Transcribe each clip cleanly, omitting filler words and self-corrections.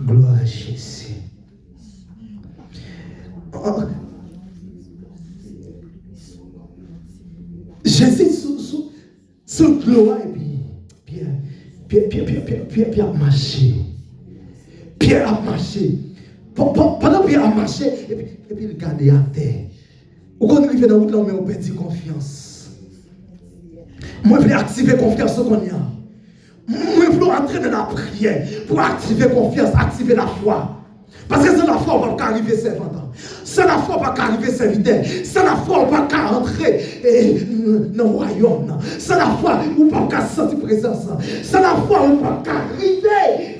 Gloire à Jésus. Jésus sous gloire et puis Pierre a marché. Pierre a marché. Pendant que Pierre a marché, et puis il gardait à terre. Ou quand il fait dans la route là, on perd confiance. Moi, je veux activer confiance qu'on y a. Moi, je veux entrer dans la prière pour activer confiance, activer la foi. Parce que sans la foi, on ne va pas arriver servantant. Sans la foi, on ne va pas arriver serviteur. Sans la foi, on ne va pas entrer dans le royaume. Sans la foi, on ne va pas sentir présence. Sans la foi, on ne va pas arriver.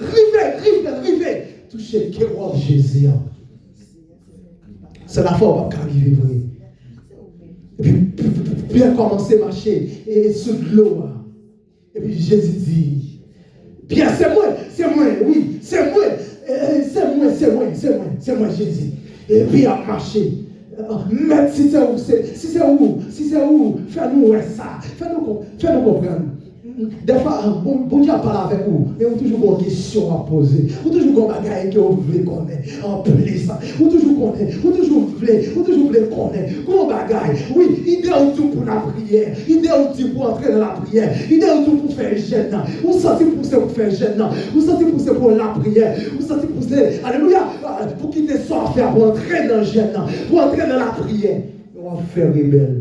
Toucher le roi de Jésus. Sans la foi, on ne va pas arriver. Et puis, Pierre commençait à marcher et sous l'eau. Et puis Jésus dit, Pierre, c'est moi, oui, c'est moi, Jésus. Et puis il a marché. Mais si c'est où, fais-nous ça, fais-nous comprendre. Des fois, bon Dieu parle avec vous, mais vous toujours une question à poser. Vous toujours une bagaille que vous voulez connaître, en plus. Vous toujours connaître, vous toujours voulez connaître. Comment bagaille? Oui, idée ou tout pour la prière, idée ou tout pour entrer dans la prière, idée ou tout pour faire gêne. Vous sentez pousser pour faire gêne, vous sentez pousser pour la prière, vous sentez pousser, alléluia, pour quitter ça à faire, pour entrer dans le gêne, pour entrer dans la prière. On va faire rebelle.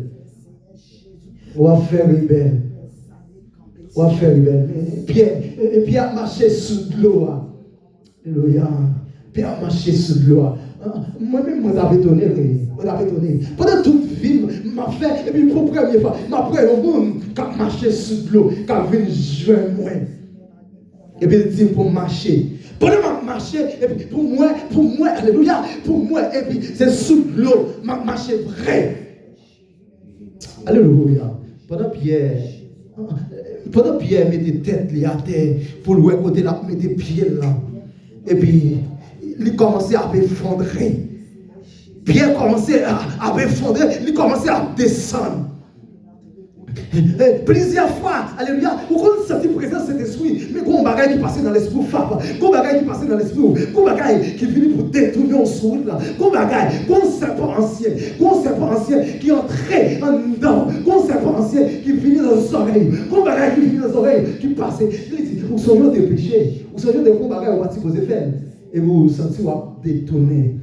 Pierre a marché sous l'eau. Alléluia. Pierre a marché sous l'eau. Moi-même, je m'avais étonné. Pendant toute vie, m'a fait, et puis pour la première fois, m'a pris un monde qui a marché sous l'eau, qui a venu joindre moi. Et puis il dit pour marcher. Pendant que je marchais, et puis pour moi, alléluia, pour moi, et puis c'est sous l'eau, m'a marché vrai. Alléluia. Pendant Pierre mettait tête à terre, pour le côté là, mettait pied là. Et puis, il commençait à effondrer. Pierre commençait à effondrer, il commençait à descendre. Plusieurs fois, alléluia, vous connaissez cette présence, cet esprit, mais qu'on bagaille qui passait dans l'esprit, qu'on bagaille qui passait dans l'esprit, qu'on bagaille qui finit pour détourner en sourd, qu'on bagaille, qu'on serpent ancien qui entrait en dedans, qu'on serpent ancien qui finit dans les oreilles, qu'on bagaille qui finit dans les oreilles, qui passait. Vous soyez des péchés, vous soyez des bons bagailles, vous pouvez faire, et vous vous sentez détourner.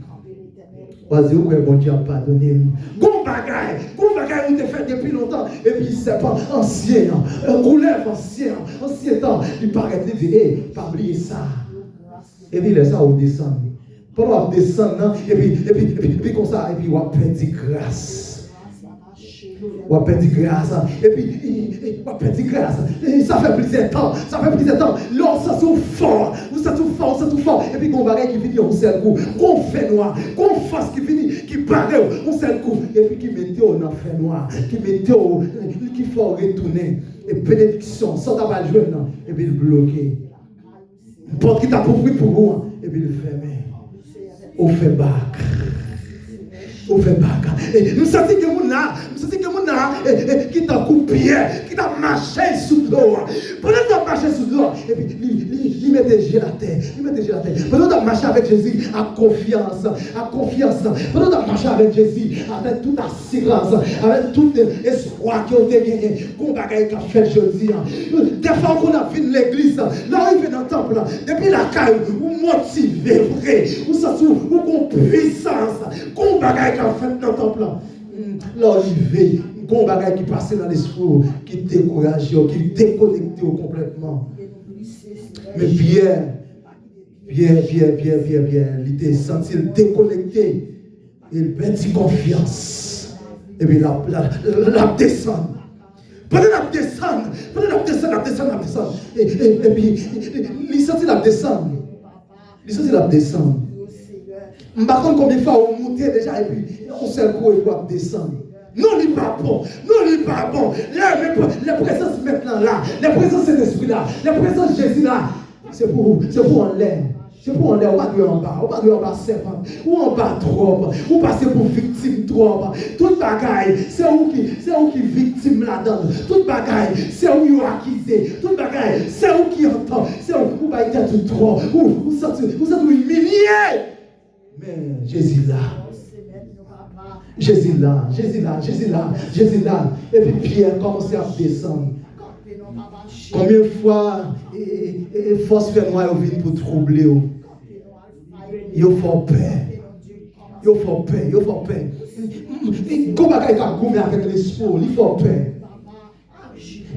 Vas-y, vous pouvez bon Dieu pardonner. Gon bagaille, vous te fait depuis longtemps. Et puis c'est pas ancien, roulève ancien temps. Il paraît, il dit, pas oublier ça. Et puis laisse ça au descendre. Pendant qu'on descend, et puis comme ça, et puis on perd grâce. On perd grâce. Et puis on perd grâce. Ça fait plusieurs temps. L'on ça tout fort. Et puis qu'on bagaille qui finit au seul coup. Qu'on fait noir. Qu'on fasse qui finit, qui paraît au seul coup. Et puis qui mettait au fait noir. Qui mettait au. Qui faut retourner. Et bénédiction. Sans d'avoir joué. Et puis le bloquer. Porte qui t'a pour vous. Et puis le fermer. Au fait bac. Et nous sentons que mon là, qui t'a coupé, qui t'a marché sous l'eau. Pendant que tu as marché sous l'eau, et puis il mettait Jésus la terre. Pendant que tu as marché avec Jésus, à confiance. Pendant que tu as marché avec Jésus, avec toute assurance, avec tout espoir qui ont été gagné, qu'on bagaille qu'a fait Jésus. Des fois qu'on a vu l'église, là il vient dans le temple, depuis la caille, ou motivé, vrai, ou ça ou qu'on puissance, qu'on bagaille qu'a fait dans le temple. Là, il qu'on bagaille qui passait dans l'esprit, qui décourageait, qui déconnectait complètement. Mais Pierre, il était senti déconnecté. Il perdit confiance. Et puis la descend. Pendant la descend. Et puis, il sentit la descendre. Je ne sais pas combien de fois on montait déjà et puis on s'est coup et doit descendre. Non, il n'est pas bon. La présence maintenant là, la présence de cet esprit là, la présence de Jésus là, c'est pour en l'air. C'est pour on est pas de en bas, on pas de en bas servante, ou en bas trop, ou passer pour victime trop. Toute bagaille, c'est où qui victime là-dedans. Toute bagaille, c'est où vous accusé. Toute bagaille, c'est où qui entend, c'est où vous va être tout trop, vous êtes humilié. Mais Jésus là. Jésus là. Et puis Pierre commençait à descendre. Combien de fois force fait noir vient pour troubler? Il faut peur. Comment il va gommer avec l'espoir? Il faut peur.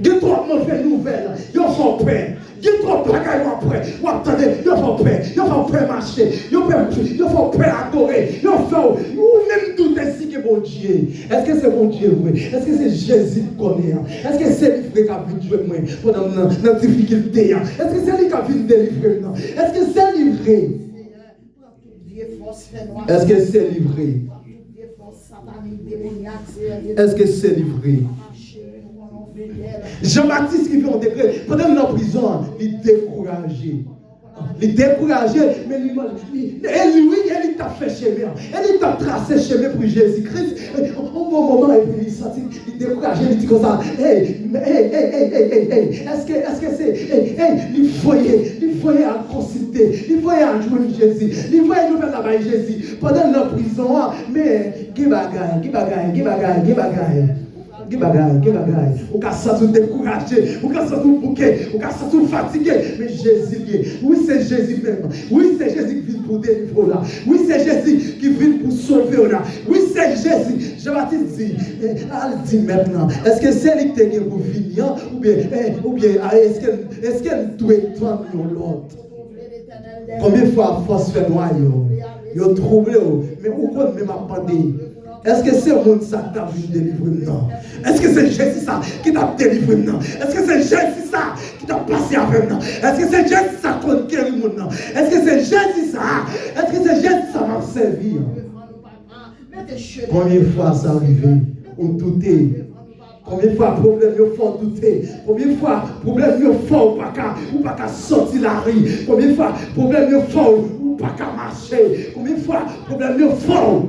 Il y a trop de mauvaises nouvelles. Il faut peur. Il y a trop de bagailles après. Vous attendez, il faut peur marcher. Il faut peur adorer. Il faut même douter si que bon Dieu. Est-ce que c'est bon Dieu vrai? Est-ce que c'est Jésus qui connaît? Est-ce que c'est lui qui a vu Dieu moi pendant la difficulté? Est-ce que c'est lui qui a vu délivrer? Est-ce que c'est livré? Est-ce que c'est livré? Est-ce que c'est livré? Jean-Baptiste qui vient en décret, pendant la prison, il découragé. Il découragé, mais lui, il t'a fait chemin. Il t'a tracé chemin pour Jésus-Christ. Au bon moment, il découragé, il dit comme ça, hey, est-ce que c'est, il voyait à consulter, il voyait à jouer Jésus, il voyait nous faire là-bas Jésus. Pendant la prison, mais, qui bagaille. Ou qu'à ça tout découragé, ou qu'à ça tout bouquet, ou qu'à ça tout fatigué, mais Jésus lié. Oui, c'est Jésus même. Oui, c'est Jésus qui vient pour délivrer là. Oui, c'est Jésus qui vient pour sauver là. Oui, c'est Jésus. Jean-Baptiste dit, elle dit maintenant, est-ce que c'est lui qui est pour venir ou bien est-ce qu'elle doit prendre l'autre? Combien de fois force fait noir, yo troublé, mais où qu'on même appendé? Est-ce que c'est le monde ça qui t'a vu délivrer? Non. Est-ce que c'est Jésus ça qui t'a délivré? Non. Est-ce que c'est Jésus ça qui t'a passé avec? Non. Est-ce que c'est Jésus ça qui t'a guéri? Non. Est-ce que c'est Jésus ça? Est-ce que c'est Jésus ça m'a servi? Combien de fois ça arrive? On doutait. Combien de fois problème il faut douter? Combien de fois problème il faut ou pas qu'à sortir la rue? Combien de fois problème il faut ou pas qu'à marcher? Combien de fois problème il faut?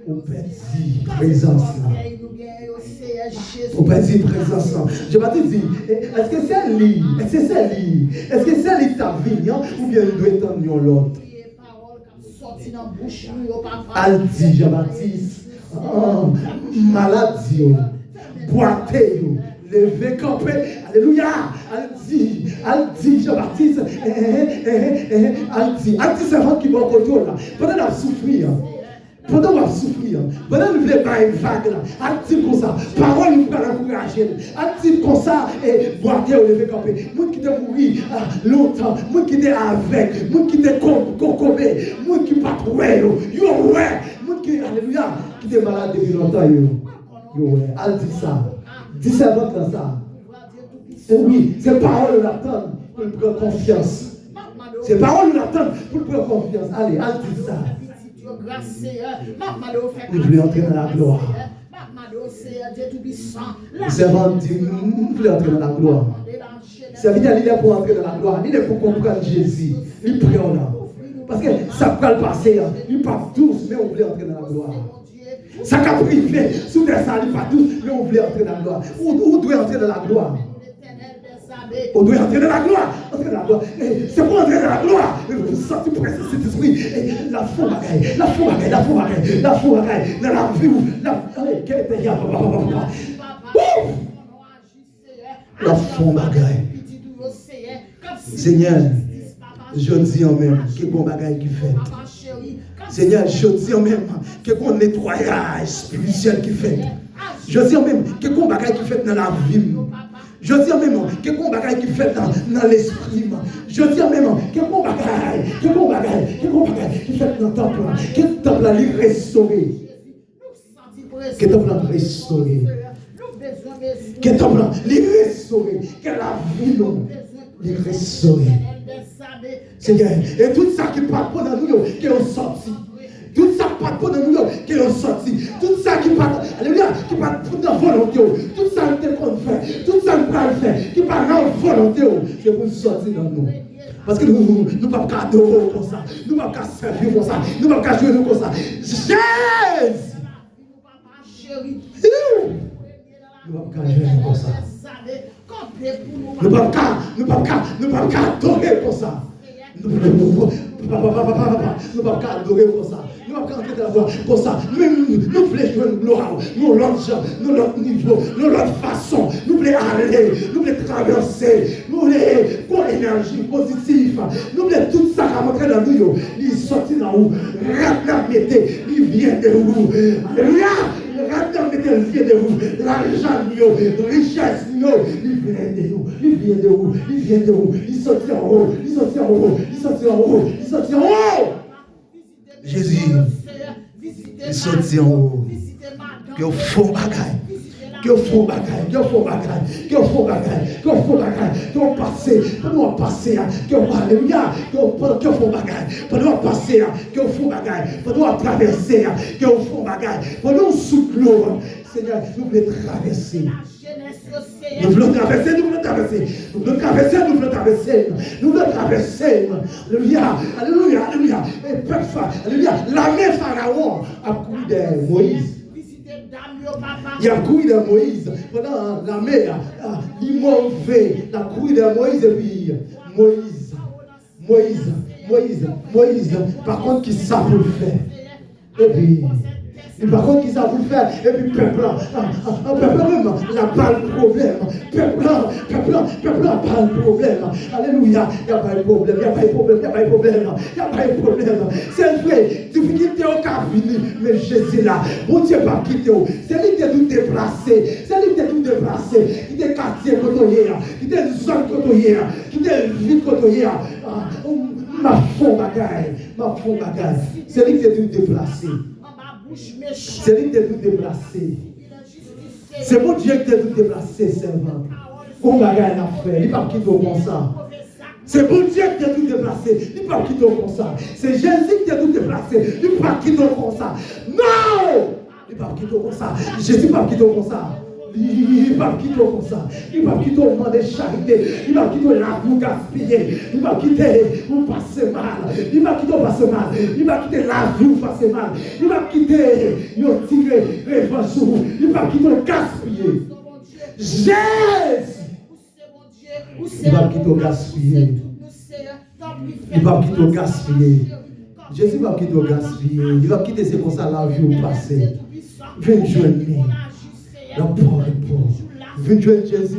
On peut dire présence là. On peut dire présence là. Je vais te dire, est-ce que c'est lui? Est-ce que c'est lui? Est-ce que c'est lui qui t'a vu? Ou bien il doit être l'autre? Al dit Jean-Baptiste, maladie, boité, levé, campé, alléluia. Al dit Jean-Baptiste, al dit c'est vrai qui va au côté là. Pendant la souffrir. Pendant qu'on va souffrir, pendant qu'on ne pas une vague là, active comme ça, parole nous peut encourager, active comme ça et boiter au lever campé. Moun qui t'a mouru longtemps, moun qui t'a avec, moun qui t'a concomé, moun qui pas ouais, yo ouais, moun qui alléluia, qui t'a malade depuis longtemps yo ouais, elle dit ça, dis ça dans ça. Et oui, ces paroles l'attendent pour prendre confiance. Ces paroles l'attendent pour prendre confiance. Allez, elle dit ça. Vous voulez entrer dans la gloire. Le servant dit, vous voulez entrer dans la gloire. Serviteur, il est pour entrer dans la gloire. Il est pour comprendre Jésus. Il prie là. Parce que ça peut le passer. Il part douce, mais on voulait entrer dans la gloire. Ça peut priver. Sous des salles, il part douce, mais on voulait entrer dans la gloire. Où doit entrer dans la gloire? On doit entrer dans la gloire. C'est pour entrer dans la gloire. Vous sentez presque cet esprit. La foi bagaille. Dans la vie. La foi bagaille. Seigneur, je dis en même que bon bagaille qui fait. Seigneur, je dis en même que bon nettoyage spirituel qui fait. Je dis en même que bon bagaille qui fait dans la vie. Je dis en même que bon bagaille qui fait dans l'esprit. Je dis en même que bon bagaille qui fait dans le temple. Que le temple est restauré. Que le temple est restauré. Que le temple est restauré. Que la vie est restaurée. Seigneur, et tout ça qui parle pour nous, qui est sorti. Tout ça qui parle pour nous, qui est sorti. Tout ça qui parle, alléluia, qui parle pour notre volonté. Tout ça qui qu'on fait. Tout ça qui parle faire. Qui nous pas dans volonté, c'est pour sortir dans nous. Parce que nous ne pouvons pas adorer comme ça. Nous ne pouvons pas servir comme ça. Nous ne pouvons pas jouer comme ça. Jésus! Nous ne pouvons pas jouer comme ça. Nous ne pouvons pas adorer comme ça. Nous ne pouvons pas adorer comme ça. Nous ne pouvons pas entrer dans la voie comme ça. Nous voulons jouer une gloire. Nous l'autre niveau, nous l'autre façon. Nous voulons aller, nous voulons traverser. Nous voulons une énergie positive. Nous voulons tout ça qui a montré dans nous. Il sortit dans nous. Il vient de vous. Alléluia. Il vient de vous. L'argent, la richesse, il vient de vous. Il vient de vous. Il vient de vous. Il sortit en haut. Il sortit en haut. Il sortit en haut. Il sortit en haut. Jésus, il sortit en haut. Que vous faux bagaille. Que vous faux bagaille. Que vous faux bagaille. Que vous faux bagaille. Que vous faux bagaille. Que vous passez. Que vous passez. Que vous alléluia. Que vous faux bagaille. Que vous passez. Que vous faux bagaille. Que vous traverser. Que vous faux bagaille. Que vous sous l'eau. Seigneur, nous voulons traverser. Nous voulons traverser, nous voulons traverser. Nous voulons traverser, nous voulons traverser. Nous voulons traverser. Alléluia, alléluia, alléluia. Et peuple, alléluia. L'armée Pharaon a couru de Moïse. Il a couru de Moïse. Pendant l'armée, il mauvais. La couru de Moïse et puis Moïse. Par contre, qui savent le faire. Et puis. Et par contre, qu'ils savent le faire. Et puis, peuple même, il n'a pas le problème. Peuple n'a pas le problème. Alléluia. Il n'y a pas de problème. Il n'y a pas de problème. Il n'y a pas de problème. Il n'y a pas de problème. C'est vrai. Difficulté au cabine. Mais Jésus là. Bon Dieu pas quitté. C'est lui qui est tout déplacé. C'est lui qui est tout déplacé. Qui est quartier côtoyer. Qui est zone côtoyer. Qui est ville côtoyer. Ma fond bagaille. C'est lui qui est tout déplacé. C'est lui qui est tout déplacé. C'est mon Dieu qui est tout déplacé, servant. On va gagner l'affaire. Il ne va pas quitter comme ça. C'est mon Dieu qui est tout déplacé. Il ne va pas quitter comme ça. C'est Jésus qui est tout déplacé. Il ne va pas quitter comme ça. Non! Il ne va pas quitter comme ça. Jésus ne va pas quitter comme ça. Il ne va pas quitter comme ça. Il ne va pas quitter au moment de charité. Il ne va pas quitter la vous gaspiller. Il ne va pas quitter vous passer mal. Il ne va pas quitter vous passer mal. Il ne va pas quitter la vie vous passer mal. Il ne va pas quitter vous tirer revanche sur vous. Il ne va pas quitter le gaspiller. Jésus! Il va quitter au gaspiller. Il va quitter au gaspiller. Jésus va quitter au gaspiller. Il va quitter c'est comme ça la vie vous passer. Viens joindre. La pauvre. Viens joindre Jésus.